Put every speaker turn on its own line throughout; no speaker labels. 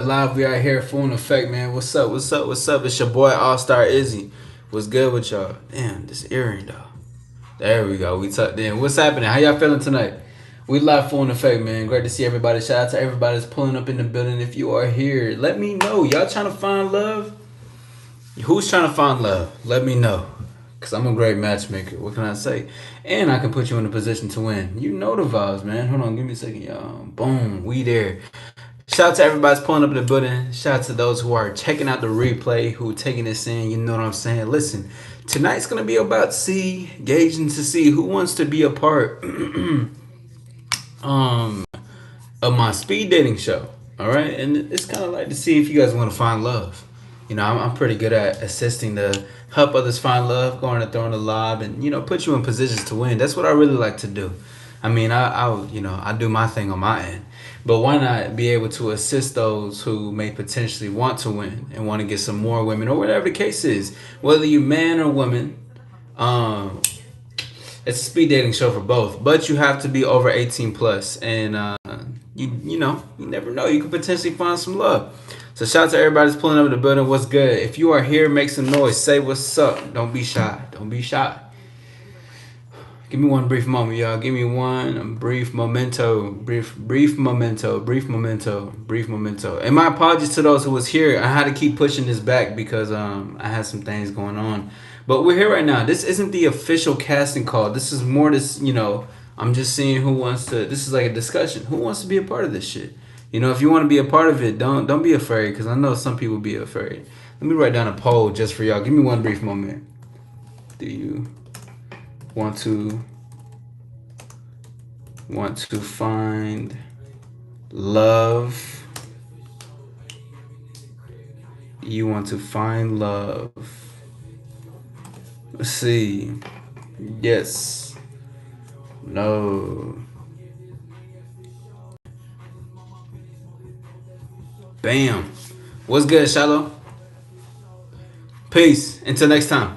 Live, we out here full in effect, man. What's up? What's up? What's up? It's your boy All Star Izzy. What's good with y'all? Damn, this earring though. There we go. We tucked in. What's happening? How y'all feeling tonight? We live full in effect, man. Great to see everybody. Shout out to everybody that's pulling up in the building. If you are here, let me know. Y'all trying to find love? Who's trying to find love? Let me know. Cause I'm a great matchmaker. What can I say? And I can put you in a position to win. You know the vibes, man. Hold on, give me a second, y'all. Boom, we there. Shout out to everybody that's pulling up in the building. Shout out to those who are checking out the replay, who are taking this in. You know what I'm saying? Listen, tonight's gonna be about gauging to see who wants to be a part um of my speed dating show. All right, and it's kind of like to see if you guys want to find love. You know, I'm pretty good at assisting to help others find love, going and throwing the lob, and put you in positions to win. That's what I really like to do. I mean, I do my thing on my end, but why not be able to assist those who may potentially want to win and want to get some more women or whatever the case is, whether you man or woman. Um, it's a speed dating show for both, but you have to be over 18 plus, and you never know, you could potentially find some love. So shout out to everybody that's pulling up in the building. What's good? If you are here, make some noise. Say what's up. Don't be shy. Don't be shy. Give me one brief moment, y'all. Give me one brief memento. Brief memento. Brief memento. Brief memento. And my apologies to those who was here. I had to keep pushing this back because I had some things going on. But we're here right now. This isn't the official casting call. This is more I'm just seeing who wants to. This is like a discussion. Who wants to be a part of this shit? If you want to be a part of it, don't be afraid, because I know some people be afraid. Let me write down a poll just for y'all. Give me one brief moment. Do you want to find love? You want to find love? Let's see. Yes. No. Bam. What's good, Shallow? Peace. Until next time.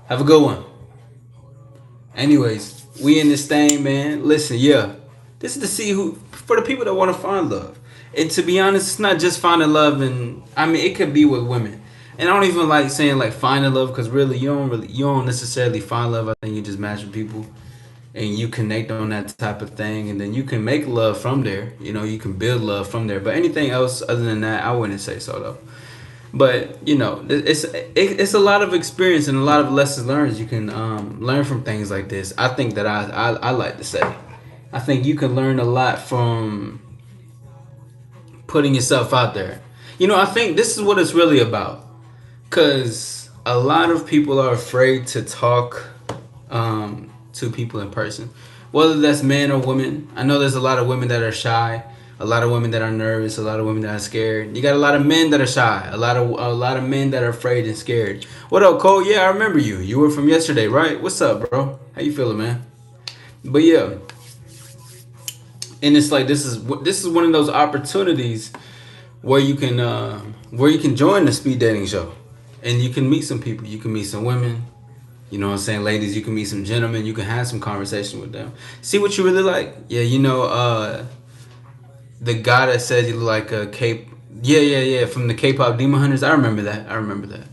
Have a good one. Anyways, we in this thing, man. Listen, yeah. This is to see who, for the people that want to find love. And to be honest, it's not just finding love, and I mean, it could be with women. And I don't even like saying like finding love, because really you don't necessarily find love. I think you just match with people and you connect on that type of thing, and then you can make love from there. You can build love from there. But anything else other than that, I wouldn't say so though. But it's a lot of experience and a lot of lessons learned you can learn from things like this. I think that I like to say, I think you can learn a lot from putting yourself out there. I think this is what it's really about, because a lot of people are afraid to talk to people in person, whether that's men or women. I know there's a lot of women that are shy, a lot of women that are nervous, a lot of women that are scared. You got a lot of men that are shy, a lot of men that are afraid and scared. What up, Cole? Yeah, I remember you. You were from yesterday, right? What's up, bro? How you feeling, man? But yeah, and it's like this is one of those opportunities where you can join the speed dating show, and you can meet some people. You can meet some women. You know what I'm saying, ladies? You can meet some gentlemen. You can have some conversation with them. See what you really like. Yeah, the guy that said you look like a Cape. Yeah, from the K-pop Demon Hunters. I remember that.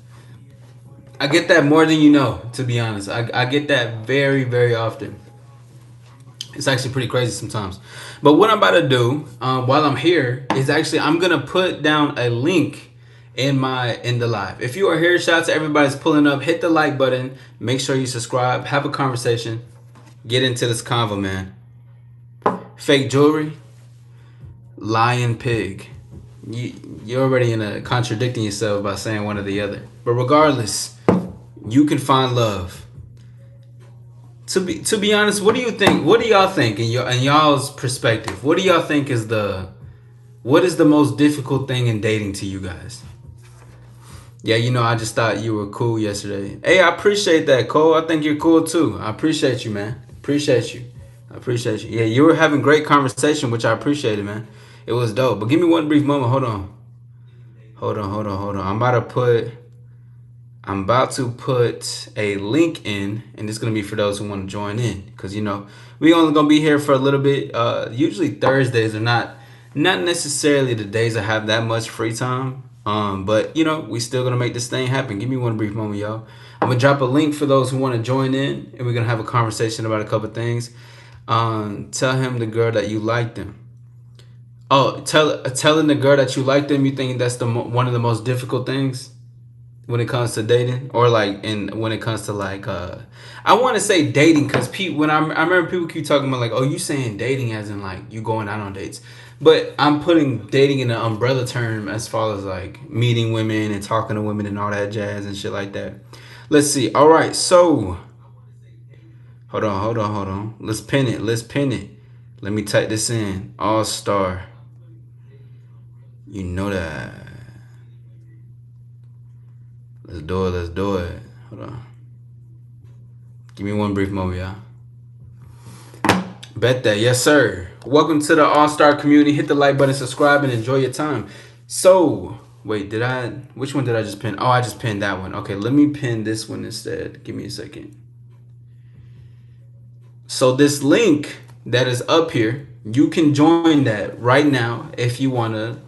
I get that more than you know, to be honest. I get that very, very often. It's actually pretty crazy sometimes. But what I'm about to do while I'm here is actually I'm gonna put down a link in the live. If you are here, shout out to everybody that's pulling up. Hit the like button. Make sure you subscribe. Have a conversation. Get into this convo, man. Fake jewelry, lion, pig. You're already contradicting yourself by saying one or the other. But regardless, you can find love. To be honest, what do you think? What do y'all think in y'all's perspective? What do y'all think what is the most difficult thing in dating to you guys? Yeah, I just thought you were cool yesterday. Hey, I appreciate that, Cole. I think you're cool too. I appreciate you, man. Appreciate you. Yeah, you were having great conversation, which I appreciated, man. It was dope. But give me one brief moment. Hold on. I'm about to put a link in, and it's gonna be for those who want to join in, because we only gonna be here for a little bit. Usually Thursdays are Not necessarily the days I have that much free time. But you know, we still gonna make this thing happen. Give me one brief moment, y'all. I'm gonna drop a link for those who want to join in, and we're gonna have a conversation about a couple things. Tell him the girl that you like them. Oh, telling the girl that you like them. You think that's one of the most difficult things when it comes to dating, or like, and when it comes to like, I want to say dating, because people, I remember people keep talking about like, oh, you saying dating as in like you going out on dates, but I'm putting dating in an umbrella term as far as like meeting women and talking to women and all that jazz and shit like that. Let's see. All right, so hold on. Let's pin it. Let's pin it. Let me type this in. All star. You know that. Let's do it. Let's do it. Hold on. Give me one brief moment, y'all. Bet that. Yes, sir. Welcome to the All-Star community. Hit the like button, subscribe, and enjoy your time. So, wait, which one did I just pin? Oh, I just pinned that one. Okay, let me pin this one instead. Give me a second. So this link that is up here, you can join that right now if you want to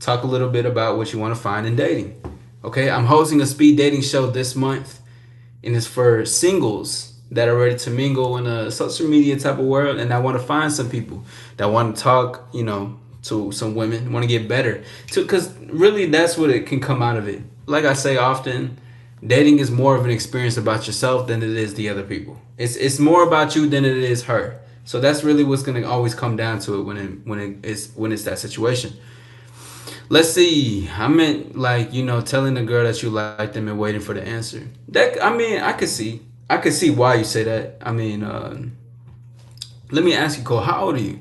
talk a little bit about what you want to find in dating. Okay, I'm hosting a speed dating show this month, and it's for singles that are ready to mingle in a social media type of world, and I want to find some people that want to talk, you know, to some women, want to get better, because really that's what it can come out of it. Like I say often, dating is more of an experience about yourself than it is the other people. It's more about you than it is her. So that's really what's gonna always come down to it when it's that situation. Let's see. I meant like, you know, telling the girl that you like them and waiting for the answer. That, I mean, I could see why you say that. I mean, let me ask you, Cole. How old are you?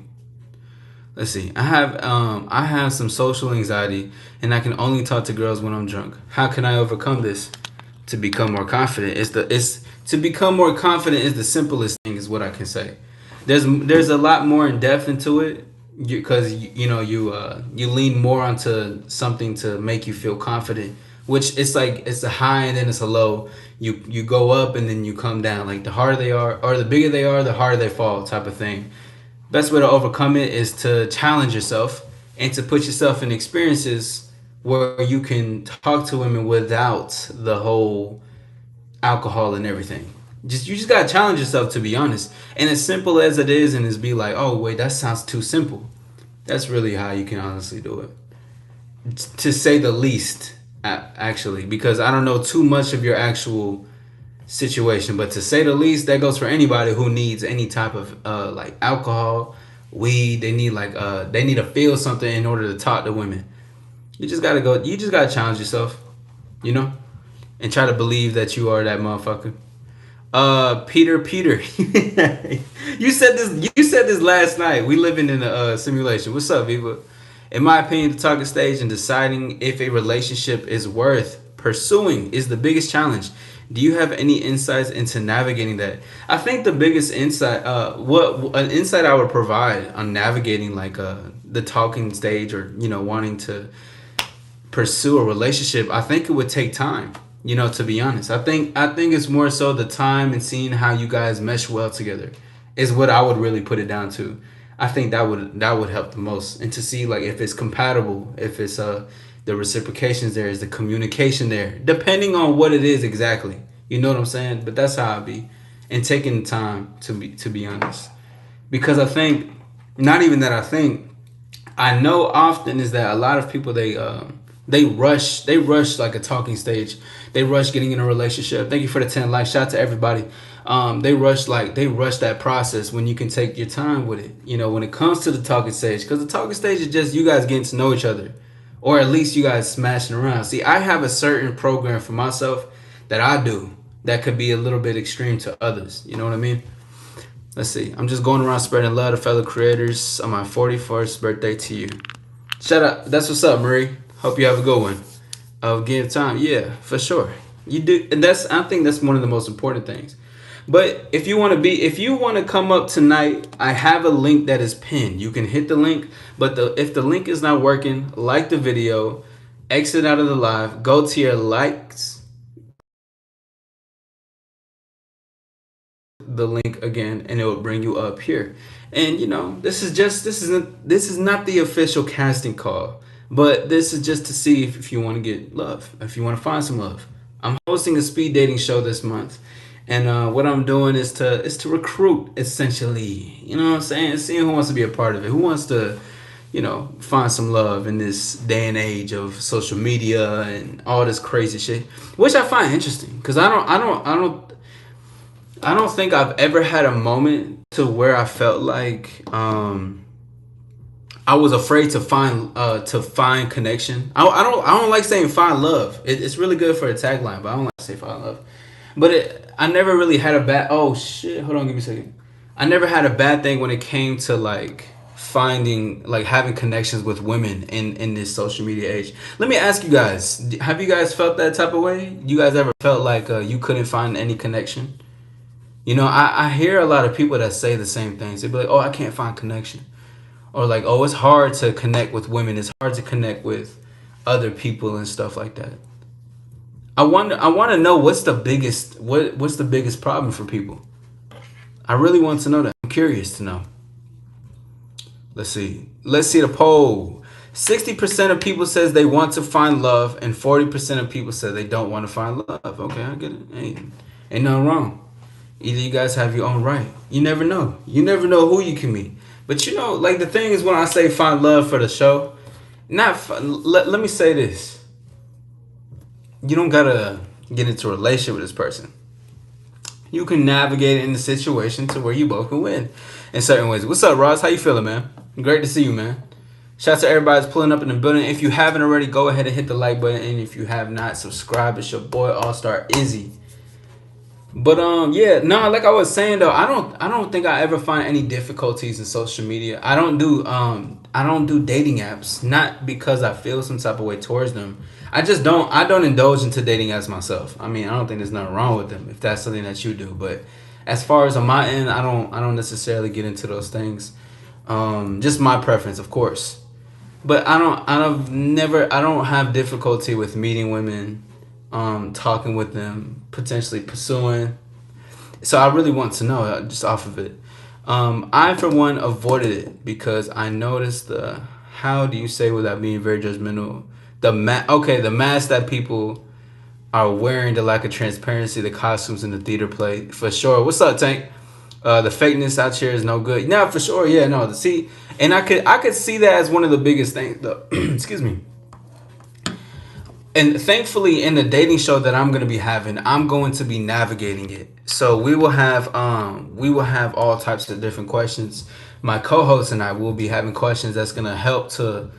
Let's see. I have some social anxiety, and I can only talk to girls when I'm drunk. How can I overcome this? To become more confident. It's to become more confident is the simplest thing, is what I can say. There's a lot more in depth into it, because you know you lean more onto something to make you feel confident, which it's like it's a high and then it's a low. You go up and then you come down. Like the harder they are or the bigger they are, the harder they fall, type of thing. Best way to overcome it is to challenge yourself and to put yourself in experiences where you can talk to women without the whole alcohol and everything. You just gotta challenge yourself, to be honest. And as simple as it is, and it's be like, oh wait, that sounds too simple. That's really how you can honestly do it, to say the least. Actually, because I don't know too much of your actual situation, but to say the least, that goes for anybody who needs any type of like alcohol, weed. They need like they need to feel something in order to talk to women. You just gotta go. You just gotta challenge yourself, you know, and try to believe that you are that motherfucker. Peter, you said this. You said this last night. We living in a simulation. What's up, Viva? In my opinion, the talking stage and deciding if a relationship is worth pursuing is the biggest challenge. Do you have any insights into navigating that? I think the biggest insight, what an insight I would provide on navigating like the talking stage, or you know, wanting to pursue a relationship, I think it would take time. You know, to be honest, I think it's more so the time and seeing how you guys mesh well together is what I would really put it down to. I think that would help the most, and to see like if it's compatible, if it's the reciprocations there, is the communication there, depending on what it is exactly. You know what I'm saying? But that's how I be, and taking the time to be honest, because I think, not even that I think, I know often is that a lot of people they rush like a talking stage. They rush getting in a relationship. Thank you for the 10 likes. Shout out to everybody. They rush that process when you can take your time with it. You know, when it comes to the talking stage, because the talking stage is just you guys getting to know each other, or at least you guys smashing around. See, I have a certain program for myself that I do that could be a little bit extreme to others. You know what I mean? Let's see. I'm just going around spreading love to fellow creators on my 41st birthday to you. Shout out. That's what's up, Marie. Hope you have a good one. Give time. Yeah, for sure. You do. And I think that's one of the most important things. But if you want to come up tonight, I have a link that is pinned. You can hit the link, but if the link is not working, like the video, exit out of the live, go to your likes, the link again, and it will bring you up here. And this is not the official casting call, but this is just to see if you want to get love, if you want to find some love. I'm hosting a speed dating show this month, and what I'm doing is to recruit, essentially. You know what I'm saying? Seeing who wants to be a part of it, who wants to, find some love in this day and age of social media and all this crazy shit, which I find interesting because I don't think I've ever had a moment to where I felt like I was afraid to find connection. I don't like saying find love. It's really good for a tagline, but I don't like to say find love. But I never really had a bad. Oh shit! Hold on, give me a second. I never had a bad thing when it came to like finding, like having connections with women in this social media age. Let me ask you guys: have you guys felt that type of way? You guys ever felt like you couldn't find any connection? I hear a lot of people that say the same things. They be like, "Oh, I can't find connection," or like, "Oh, it's hard to connect with women. It's hard to connect with other people and stuff like that." I want to know what's the biggest problem for people. I really want to know that. I'm curious to know. Let's see the poll. 60% of people says they want to find love, and 40% of people say they don't want to find love. Okay, I get it. Ain't nothing wrong. Either you guys have your own right. You never know. You never know who you can meet. But like the thing is, when I say find love for the show, let me say this. You don't gotta get into a relationship with this person. You can navigate in the situation to where you both can win in certain ways. What's up, Ross? How you feeling, man? Great to see you, man. Shout out to everybody that's pulling up in the building. If you haven't already, go ahead and hit the like button. And if you have not, subscribe. It's your boy, All-Star Izzy. But yeah, no, like I was saying though, I don't think I ever find any difficulties in social media. I don't do dating apps, not because I feel some type of way towards them. I don't indulge into dating apps myself. I mean, I don't think there's nothing wrong with them if that's something that you do. But as far as on my end, I don't necessarily get into those things. Just my preference, of course. But I don't have difficulty with meeting women, talking with them, potentially pursuing. So I really want to know, just off of it. I for one avoided it because I noticed how do you say without being very judgmental, the mask that people are wearing, the lack of transparency, the costumes in the theater play, for sure. What's up, Tank? The fakeness out here is no good. No, for sure. Yeah, no. See, and I could see that as one of the biggest things. Excuse me. And thankfully, in the dating show that I'm gonna be having, I'm going to be navigating it. So we will have all types of different questions. My co-host and I will be having questions that's gonna help to,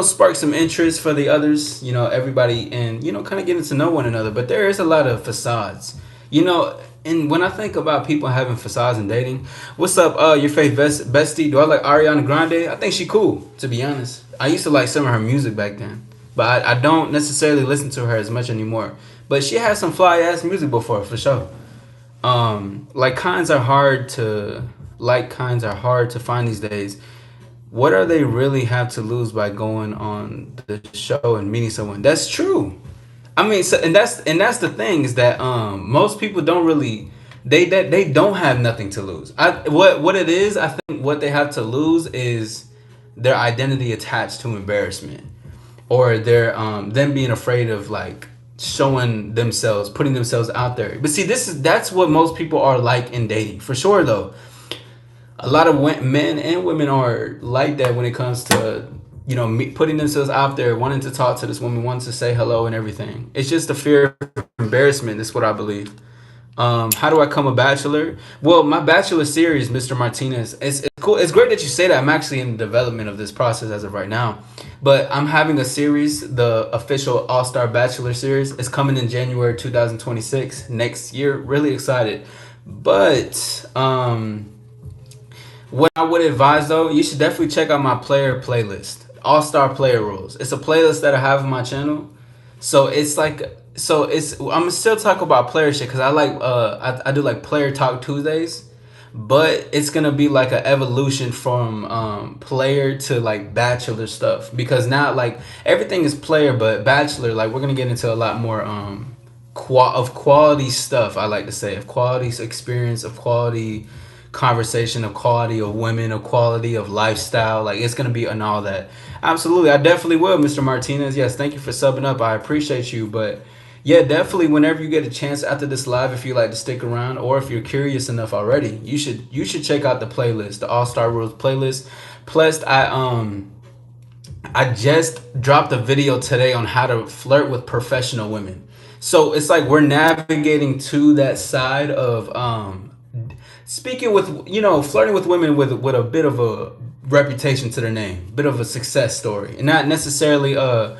spark some interest for the others. Everybody, and kind of getting to know one another. But there is a lot of facades. And when I think about people having facades and dating, what's up, your faith bestie? Do I like Ariana Grande? I think she cool, to be honest. I used to like some of her music back then, but I don't necessarily listen to her as much anymore. But she had some fly ass music before, for sure. Kinds are hard to find these days. What are they really have to lose by going on the show and meeting someone? That's true. I mean, so, and that's the thing is that most people don't really they don't have nothing to lose. What it is, I think what they have to lose is their identity attached to embarrassment, or their them being afraid of like showing themselves, putting themselves out there. But see, that's what most people are like in dating, for sure. Though a lot of men and women are like that when it comes to putting themselves out there, wanting to talk to this woman, wanting to say hello and everything. It's just the fear of embarrassment. That's what I believe. How do I become a bachelor? Well, my bachelor series, Mr. Martinez, it's cool. It's great that you say that. I'm actually in the development of this process as of right now. But I'm having a series, the official All-Star Bachelor series. It's coming in January 2026, next year. Really excited. But what I would advise though, you should definitely check out my player playlist, All-Star Player Rules. It's a playlist that I have on my channel. So I'm gonna still talk about player shit because I like I do like player talk Tuesdays, but it's gonna be like an evolution from player to like bachelor stuff, because now like everything is player, but bachelor, like we're gonna get into a lot more of quality stuff. I like to say of quality experience, of quality conversation, of quality of women, of quality of lifestyle. Like it's gonna be and all that. Absolutely, I definitely will, Mr. Martinez. Yes, thank you for subbing up. I appreciate you, but yeah, definitely. Whenever you get a chance after this live, if you like to stick around, or if you're curious enough already, you should check out the playlist, the All Star Rules playlist. Plus, I just dropped a video today on how to flirt with professional women. So it's like we're navigating to that side of speaking with flirting with women with a bit of a reputation to their name, bit of a success story, and not necessarily a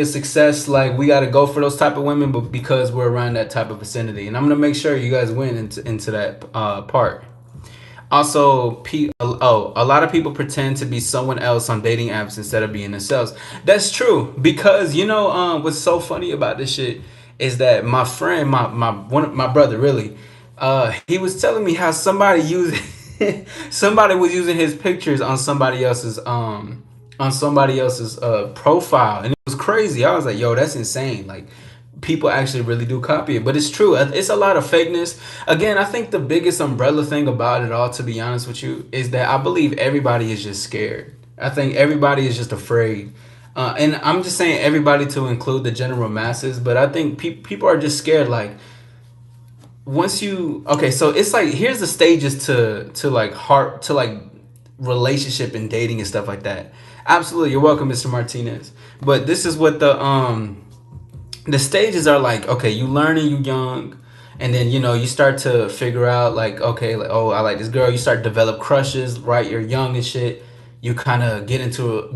success like we got to go for those type of women, but because we're around that type of vicinity. And I'm gonna make sure you guys win into that part. Also, a lot of people pretend to be someone else on dating apps instead of being themselves. That's true because what's so funny about this shit is that my friend, my brother, really, he was telling me how somebody used somebody was using his pictures on somebody else's profile, and it was crazy. I was like, yo, that's insane. Like people actually really do copy it, but it's true. It's a lot of fakeness. Again, I think the biggest umbrella thing about it all, to be honest with you, is that I believe everybody is just scared. I think everybody is just afraid. And I'm just saying everybody to include the general masses, but I think people are just scared. Like once you okay, so it's like here's the stages to like heart to like relationship and dating and stuff like that. Absolutely, you're welcome, Mr. Martinez. But this is what the stages are like. Okay, you learning, you young, and then you start to figure out like, okay, like, oh, I like this girl. You start to develop crushes, right? You're young and shit. You kind of get into a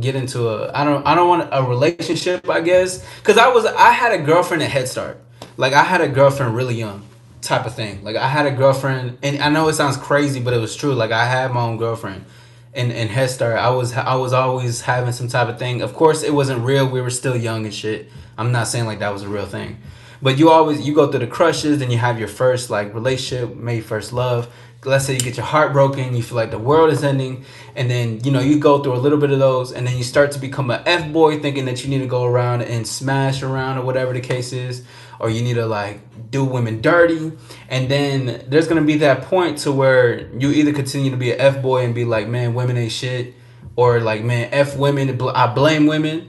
I don't want a relationship, I guess, because I had a girlfriend at Head Start. Like I had a girlfriend really young, type of thing. Like I had a girlfriend, and I know it sounds crazy, but it was true. Like I had my own girlfriend in Head Start. I was always having some type of thing. Of course, it wasn't real. We were still young and shit. I'm not saying like that was a real thing, but you go through the crushes, then you have your first like relationship, maybe first love. Let's say you get your heart broken, you feel like the world is ending, and then you go through a little bit of those, and then you start to become a F boy, thinking that you need to go around and smash around or whatever the case is, or you need to like do women dirty, and then there's gonna be that point to where you either continue to be an F boy and be like, man, women ain't shit, or like, man, F women, I blame women,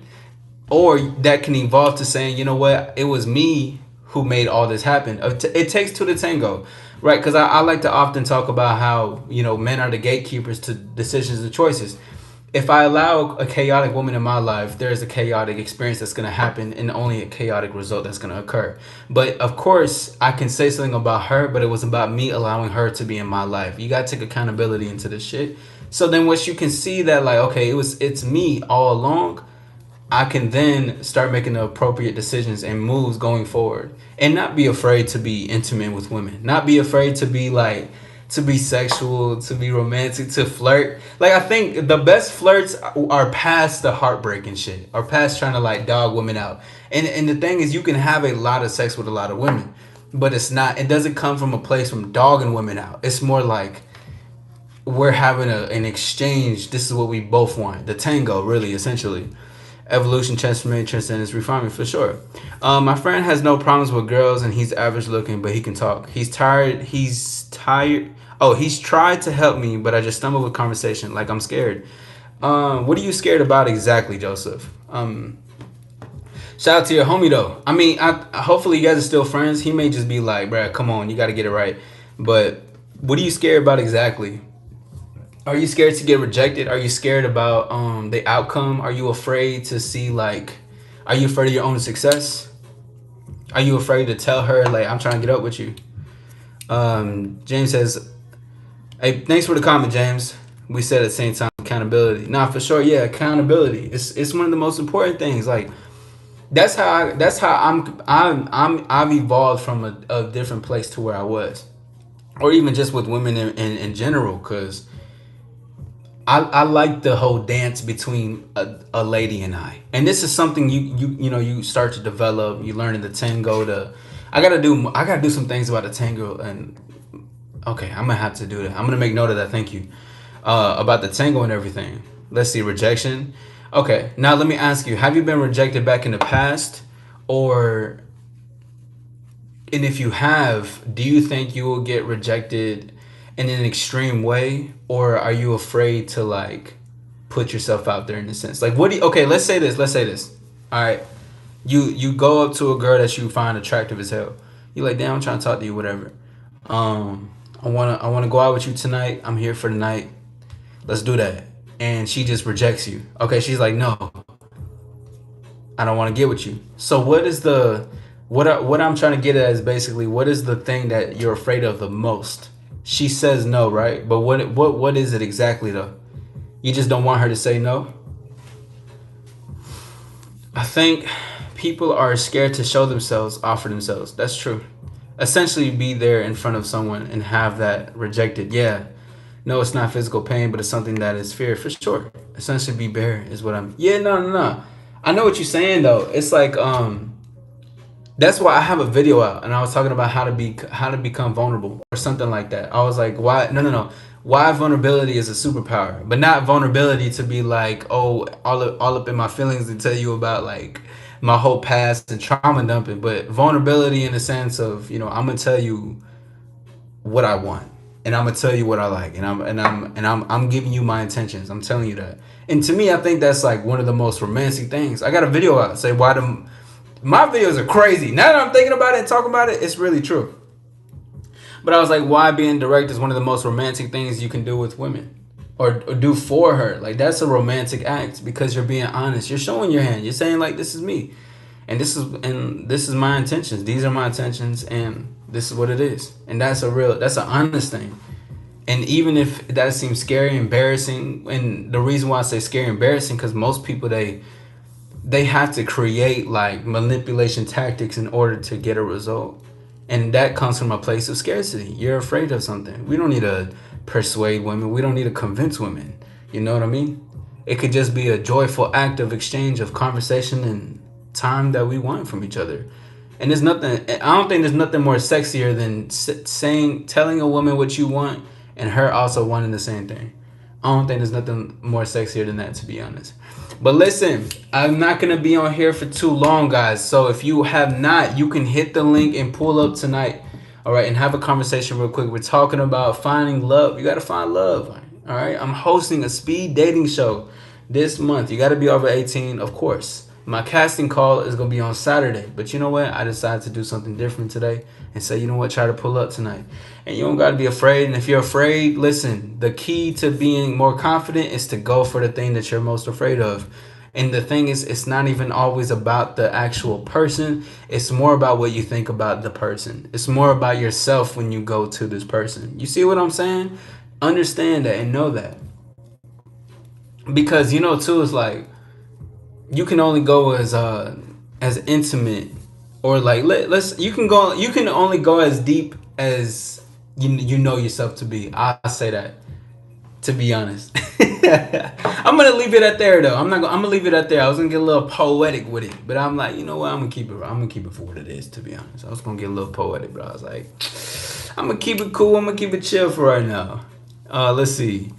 or that can evolve to saying, you know what, it was me who made all this happen. It takes two to tango, right? Because I like to often talk about how men are the gatekeepers to decisions and choices. If I allow a chaotic woman in my life, there's a chaotic experience that's going to happen and only a chaotic result that's going to occur. But of course, I can say something about her, but it was about me allowing her to be in my life. You got to take accountability into this shit. So then once you can see that, like, okay, it's me all along, I can then start making the appropriate decisions and moves going forward, and not be afraid to be intimate with women, not be afraid to be like, to be sexual, to be romantic, to flirt. Like I think the best flirts are past the heartbreaking shit, or past trying to like dog women out. And the thing is, you can have a lot of sex with a lot of women, but it doesn't come from a place from dogging women out. It's more like we're having an exchange. This is what we both want. The tango, really, essentially. Evolution, transformation, transcendence, refinement, for sure. My friend has no problems with girls, and he's average looking, but he can talk. He's tired. Oh, he's tried to help me, but I just stumble with conversation. Like I'm scared. What are you scared about exactly, Joseph? Shout out to your homie though. I mean, hopefully you guys are still friends. He may just be like, bruh, come on, you got to get it right. But what are you scared about exactly? Are you scared to get rejected? Are you scared about the outcome? Are you afraid to see like, are you afraid of your own success? Are you afraid to tell her like, I'm trying to get up with you? James says, hey, thanks for the comment, James. We said at the same time, accountability. Nah, for sure, yeah, accountability. It's one of the most important things. Like that's how I've evolved from a different place to where I was, or even just with women in general, because I like the whole dance between a lady and I, and this is something you start to develop. You learn in the tango. I gotta do some things about the tango, and okay, I'm gonna have to do that. I'm gonna make note of that. Thank you. About the tango and everything. Let's see, rejection. Okay, now let me ask you: have you been rejected back in the past, or And if you have, do you think you will get rejected in an extreme way, or are you afraid to like put yourself out there in a sense? Like, what do you, okay, let's say this. Let's say this. All right, you go up to a girl that you find attractive as hell. You like, damn, I'm trying to talk to you, whatever. I wanna go out with you tonight. I'm here for the night. Let's do that. And she just rejects you. Okay, she's like, no, I don't want to get with you. So what is the what I'm trying to get at is basically, what is the thing that you're afraid of the most? She says no, right? But what is it exactly though? You just don't want her to say no? I think people are scared to show themselves, offer themselves. That's true. Essentially be there in front of someone and have that rejected. Yeah. No, it's not physical pain, but it's something that is fear for sure. Essentially be bare is what I'm. Yeah, no, no, no. I know what you're saying though. It's like that's why I have a video out, and I was talking about how to become vulnerable or something like that. I was like, why? No, no, no. Why vulnerability is a superpower, but not vulnerability to be like, oh, all up in my feelings and tell you about like my whole past and trauma dumping, but vulnerability in the sense of, I'm gonna tell you what I want, and I'm gonna tell you what I like, and I'm giving you my intentions. I'm telling you that, and to me, I think that's like one of the most romantic things. I got a video out say why my videos are crazy. Now that I'm thinking about it and talking about it, it's really true. But I was like, why being direct is one of the most romantic things you can do with women, or do for her. Like, that's a romantic act because you're being honest. You're showing your hand. You're saying like, this is me, and this is my intentions. These are my intentions, and this is what it is. And that's an honest thing. And even if that seems scary, embarrassing, and the reason why I say scary, embarrassing, because most people they have to create like manipulation tactics in order to get a result. And that comes from a place of scarcity. You're afraid of something. We don't need to persuade women. We don't need to convince women. You know what I mean? It could just be a joyful act of exchange of conversation and time that we want from each other. And I don't think there's nothing more sexier than telling a woman what you want and her also wanting the same thing. I don't think there's nothing more sexier than that, to be honest. But listen, I'm not going to be on here for too long, guys. So if you have not, you can hit the link and pull up tonight. All right, and have a conversation real quick. We're talking about finding love. You got to find love. All right, I'm hosting a speed dating show this month. You got to be over 18, of course. My casting call is going to be on Saturday. But you know what? I decided to do something different today and say, you know what? Try to pull up tonight. And you don't got to be afraid. And if you're afraid, listen, the key to being more confident is to go for the thing that you're most afraid of. And the thing is, it's not even always about the actual person. It's more about what you think about the person. It's more about yourself when you go to this person. You see what I'm saying? Understand that and know that. Because, too, it's like, you can only go as intimate, or like you can only go as deep as you know yourself to be. I say that, to be honest. I'm gonna leave it at there though. I'm gonna leave it at there. I was gonna get a little poetic with it, but I'm like, you know what? I'm gonna keep it for what it is, to be honest. I was gonna get a little poetic, but I was like, I'm gonna keep it cool. I'm gonna keep it chill for right now. Let's see.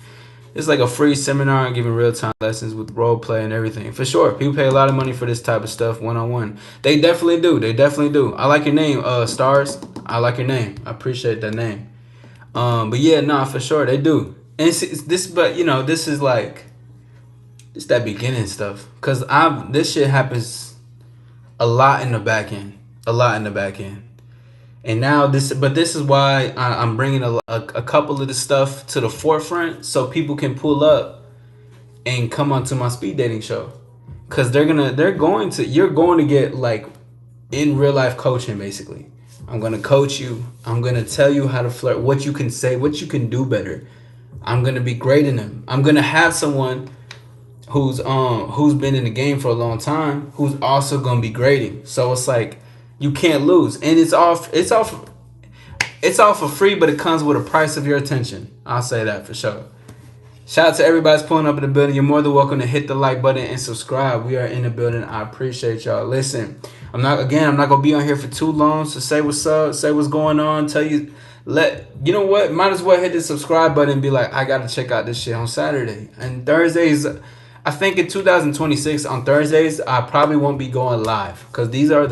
It's like a free seminar giving real-time lessons with role play and everything. For sure. People pay a lot of money for this type of stuff one-on-one. They definitely do. They definitely do. I like your name, Stars. I like your name. I appreciate that name. But yeah, nah, for sure. They do. And it's this, but this is like, it's that beginning stuff. Because this shit happens a lot in the back end. A lot in the back end. And now this is why I'm bringing a couple of the stuff to the forefront so people can pull up and come onto my speed dating show, because you're going to get like in real life coaching. Basically, I'm gonna coach you. I'm gonna tell you how to flirt, what you can say, what you can do better. I'm gonna be grading them. I'm gonna have someone who's been in the game for a long time who's also gonna be grading. So it's like, you can't lose, and it's all for free, but it comes with a price of your attention. I'll say that for sure. Shout out to everybody that's pulling up in the building. You're more than welcome to hit the like button and subscribe. We are in the building. I appreciate y'all. Listen, I'm not gonna be on here for too long, so say what's up, say what's going on, you know what? Might as well hit the subscribe button and be like, I gotta check out this shit on Saturday and Thursdays. I think in 2026 on Thursdays, I probably won't be going live because these are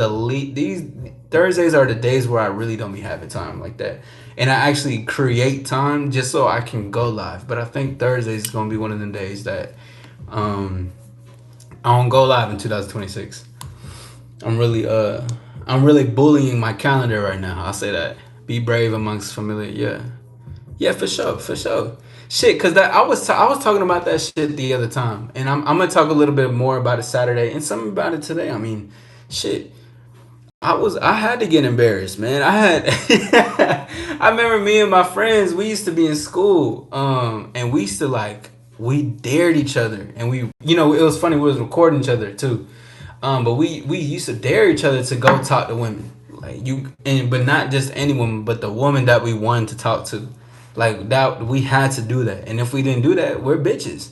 Thursdays are the days where I really don't be having time like that, and I actually create time just so I can go live. But I think Thursdays is gonna be one of them days that um I don't go live in 2026. I'm really I'm really bullying my calendar right now. I'll say that. Be brave amongst familiar. Yeah, yeah, for sure, for sure. Shit, cause that I was talking about that shit the other time, and I'm gonna talk a little bit more about it Saturday and something about it today. I mean, shit. I had to get embarrassed, man. I had I remember me and my friends, we used to be in school, and we used to like we dared each other, and we it was funny, we was recording each other too. But we used to dare each other to go talk to women. Like but not just any woman, but the woman that we wanted to talk to. Like that we had to do that. And if we didn't do that, we're bitches.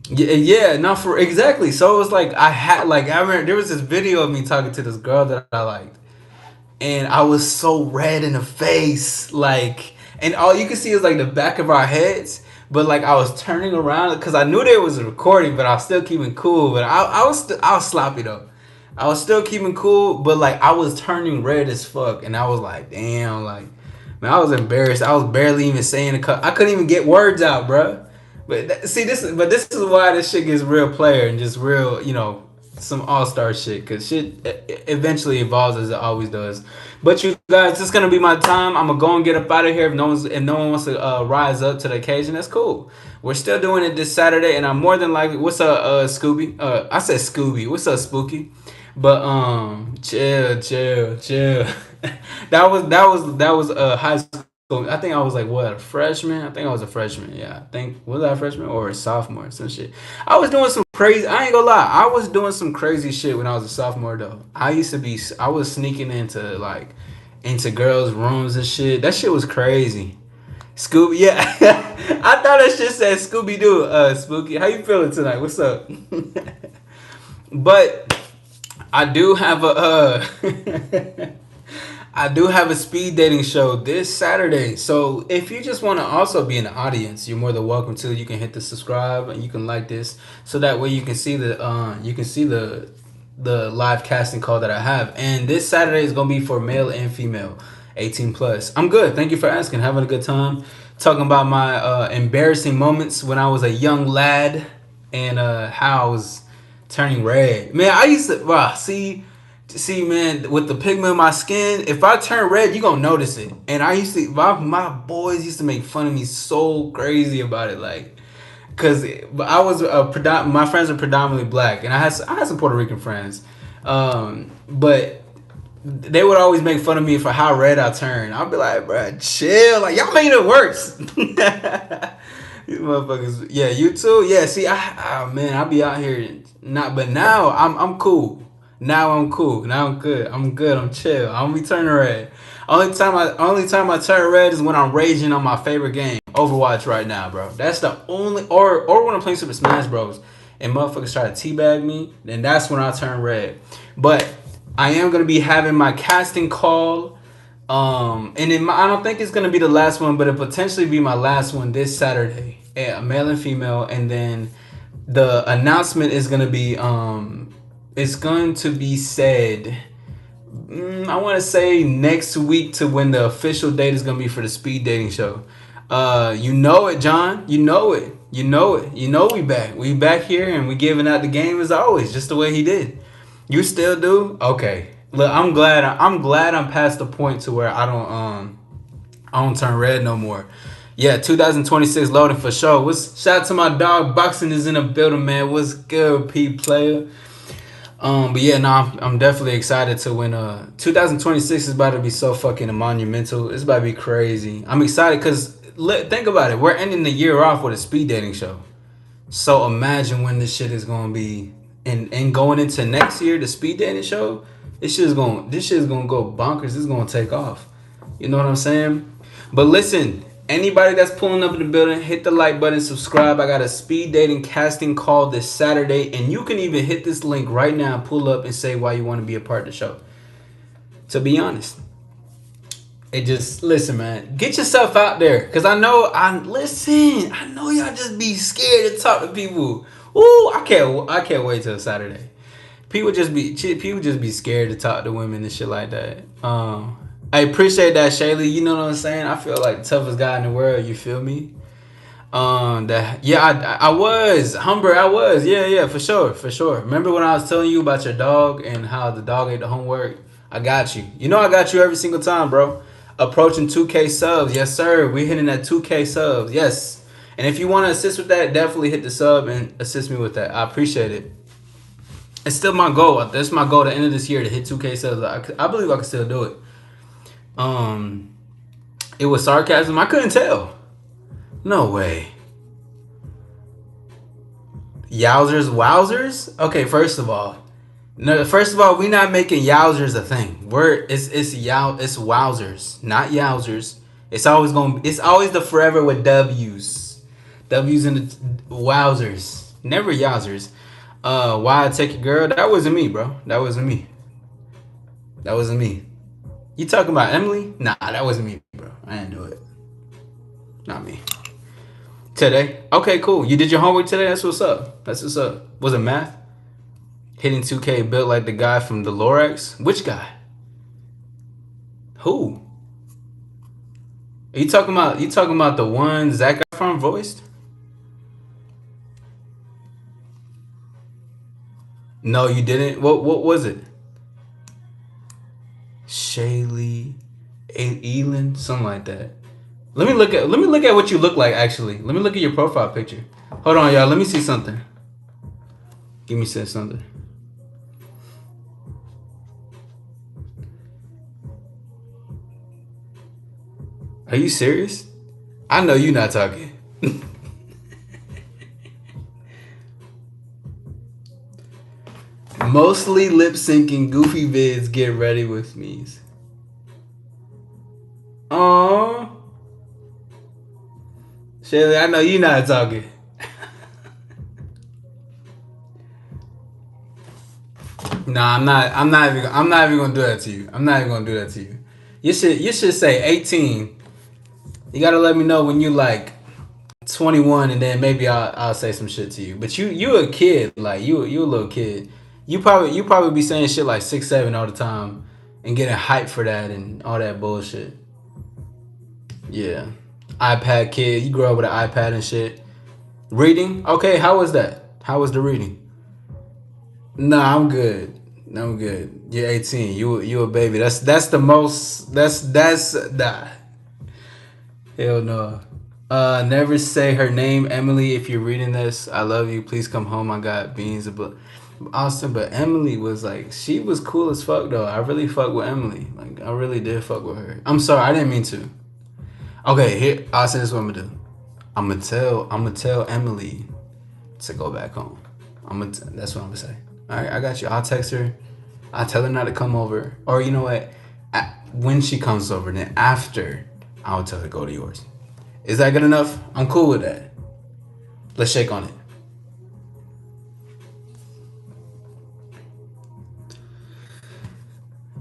Yeah, yeah, not for exactly. So it was like I remember there was this video of me talking to this girl that I liked, and I was so red in the face, like, and all you could see is like the back of our heads. But like I was turning around because I knew there was a recording, but I was still keeping cool. But I was sloppy though. I was still keeping cool, but like I was turning red as fuck, and I was like, damn, like, man, I was embarrassed. I was barely even saying I couldn't even get words out, bruh. But this is why this shit gets real player and just real, some all star shit. Cause shit eventually evolves as it always does. But you guys, this is gonna be my time. I'm gonna go and get up out of here. If no one wants to rise up to the occasion, that's cool. We're still doing it this Saturday, and I'm more than likely. What's up, Scooby? I said Scooby. What's up, Spooky? But chill. That was high school. I think I was like what, a freshman? I think I was a freshman. Yeah, I think was I a freshman or a sophomore? Some shit. I was doing some crazy. I ain't gonna lie. I was doing some crazy shit when I was a sophomore though. I was sneaking into girls' rooms and shit. That shit was crazy. Scooby, yeah. I thought that shit said Scooby Doo. Spooky, how you feeling tonight? What's up? But I do have I do have a speed dating show this Saturday. So if you just want to also be in the audience, you're more than welcome to. You can hit the subscribe and you can like this, so that way you can see the live casting call that I have. And this Saturday is gonna be for male and female, 18 plus. I'm good. Thank you for asking. Having a good time talking about my embarrassing moments when I was a young lad, and how I was turning red. Man, I used to see, man, with the pigment in my skin, if I turn red, you gonna notice it. And I used to, my boys used to make fun of me so crazy about it, like, cause I was my friends are predominantly black, and I had some Puerto Rican friends, but they would always make fun of me for how red I turn. I'd be like, bruh, chill, like y'all making it worse. These motherfuckers, yeah, you too, yeah. See, man, I be out here not, but now I'm cool. Now I'm cool. Now I'm good. I'm good. I'm chill. I don't be turning red. Only time I turn red is when I'm raging on my favorite game, Overwatch, right now, bro. That's the only, or when I'm playing Super Smash Bros. And motherfuckers try to teabag me, then that's when I turn red. But I am gonna be having my casting call, and I don't think it's gonna be the last one, but it potentially be my last one this Saturday, male and female, and then the announcement is gonna be it's going to be said, I want to say next week, to when the official date is going to be for the speed dating show. You know it, John. You know it. You know it. You know we back. We back here, and we giving out the game as always, just the way he did. You still do? Okay. Look, I'm glad I'm past the point to where I don't turn red no more. Yeah, 2026 loading for sure. Shout out to my dog Boxing is in the building, man. What's good, P player? But yeah, no, I'm definitely excited to when 2026 is about to be so fucking monumental. It's about to be crazy. I'm excited because think about it. We're ending the year off with a speed dating show. So imagine when this shit is gonna be, and going into next year, the speed dating show. This shit is gonna go bonkers. It's gonna take off. You know what I'm saying? But listen. Anybody that's pulling up in the building, hit the like button, subscribe. I got a speed dating casting call this Saturday, and you can even hit this link right now, pull up, and say why you want to be a part of the show. To be honest, listen, man, get yourself out there, cause I know y'all just be scared to talk to people. Ooh, I can't wait till Saturday. people just be scared to talk to women and shit like that. I appreciate that, Shaylee. You know what I'm saying? I feel like the toughest guy in the world. You feel me? That yeah, I was Humber. I was yeah for sure for sure. Remember when I was telling you about your dog and how the dog ate the homework? I got you. You know I got you every single time, bro. Approaching 2K subs, yes sir. We're hitting that 2K subs, yes. And if you want to assist with that, definitely hit the sub and assist me with that. I appreciate it. It's still my goal. That's my goal at the end of this year to hit 2K subs. I believe I can still do it. Um, it was sarcasm. I couldn't tell. No way. Yowzers, wowzers. Okay, first of all, no. First of all, we not making yowzers a thing. It's wowzers, not yowzers. It's always the forever with W's, W's and the wowzers. Never yowzers. Why I take your girl? That wasn't me, bro. That wasn't me. That wasn't me. You talking about Emily? Nah, that wasn't me, bro. I didn't do it. Not me. Today? Okay, cool. You did your homework today? That's what's up. That's what's up. Was it math? Hitting 2K built like the guy from the Lorax? Which guy? Who? Are you talking about the one Zac Efron voiced? No, you didn't. What was it? Shaylee, Elin, something like that. Let me look at what you look like actually. Let me look at your profile picture. Hold on, y'all. Let me see something. Give me something. Are you serious? I know you're not talking. Mostly lip syncing goofy vids get ready with me. Oh, Shaylee, I know you're not talking. Nah, I'm not even gonna do that to you. I'm not even gonna do that to you. You should say 18. You gotta let me know when you like 21, and then maybe I'll say some shit to you. But you a kid, like you a little kid. You probably be saying shit like 6, 7 all the time, and getting hyped for that and all that bullshit. Yeah, iPad kid. You grew up with an iPad and shit. Reading, okay. How was that? How was the reading? Nah, I'm good. I'm good. You're 18. You a baby. That's the most. That's nah. Hell no. Never say her name, Emily. If you're reading this, I love you. Please come home. I got beans. But Austin, but Emily was like, she was cool as fuck though. I really fuck with Emily. Like I really did fuck with her. I'm sorry, I didn't mean to. Okay, here, Austin, this is what I'm gonna do. I'm gonna tell Emily to go back home. That's what I'm gonna say. All right, I got you. I'll text her. I'll tell her not to come over. Or you know what? When she comes over, then after, I'll tell her to go to yours. Is that good enough? I'm cool with that. Let's shake on it.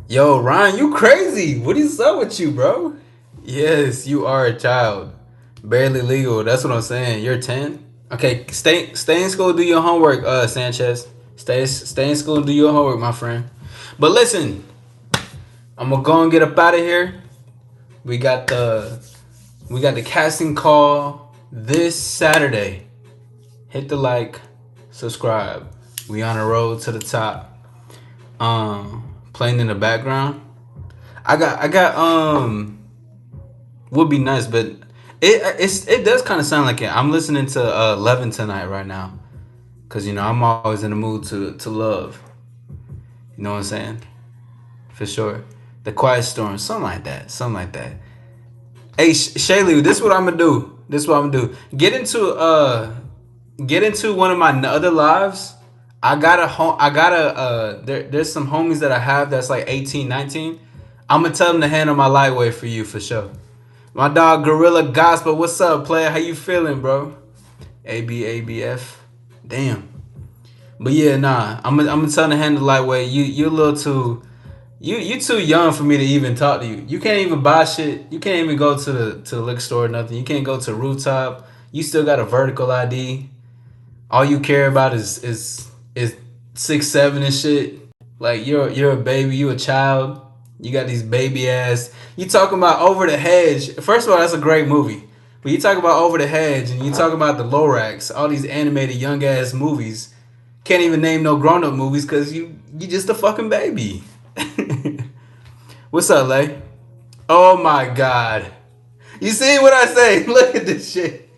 Yo, Ryan, you crazy. What is up with you, bro? Yes, you are a child. Barely legal. That's what I'm saying. You're 10? Okay, stay in school, do your homework, Sanchez. Stay in school and do your homework, my friend. But listen, I'm gonna go and get up out of here. We got the casting call this Saturday. Hit the like, subscribe. We on the road to the top. Playing in the background. I got would be nice, but it does kind of sound like it. I'm listening to Levin tonight right now, cause I'm always in the mood to love. You know what I'm saying? For sure. The Quiet Storm, something like that. Hey, Shaylee, this is what I'm gonna do. Get into one of my other lives. There's some homies that I have that's like 18, 19. I'm gonna tell them to handle my lightweight for you for sure. My dog Gorilla Gospel, what's up, player? How you feeling, bro? ABF. Damn. But yeah, nah. I'm gonna tell them to handle lightweight. You a little too. You too young for me to even talk to you. You can't even buy shit. You can't even go to the liquor store or nothing. You can't go to Rooftop. You still got a vertical ID. All you care about is 6'7" and shit. Like you're a baby, you a child. You got these baby ass. You talking about Over the Hedge? First of all, that's a great movie. But you talk about Over the Hedge, and you talk about the Lorax, all these animated young ass movies. Can't even name no grown up movies because you just a fucking baby. What's up, Lay? Oh my god. You see what I say? Look at this shit.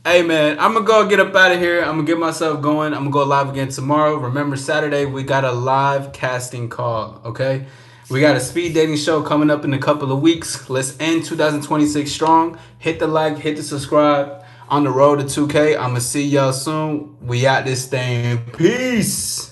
Hey man, I'm gonna go get up out of here. I'm gonna get myself going. I'm gonna go live again tomorrow. Remember, Saturday we got a live casting call. Okay, we got a speed dating show coming up in a couple of weeks. Let's end 2026 strong. Hit the like, hit the subscribe. On the road to 2K. I'm gonna see y'all soon. We out this thing. Peace.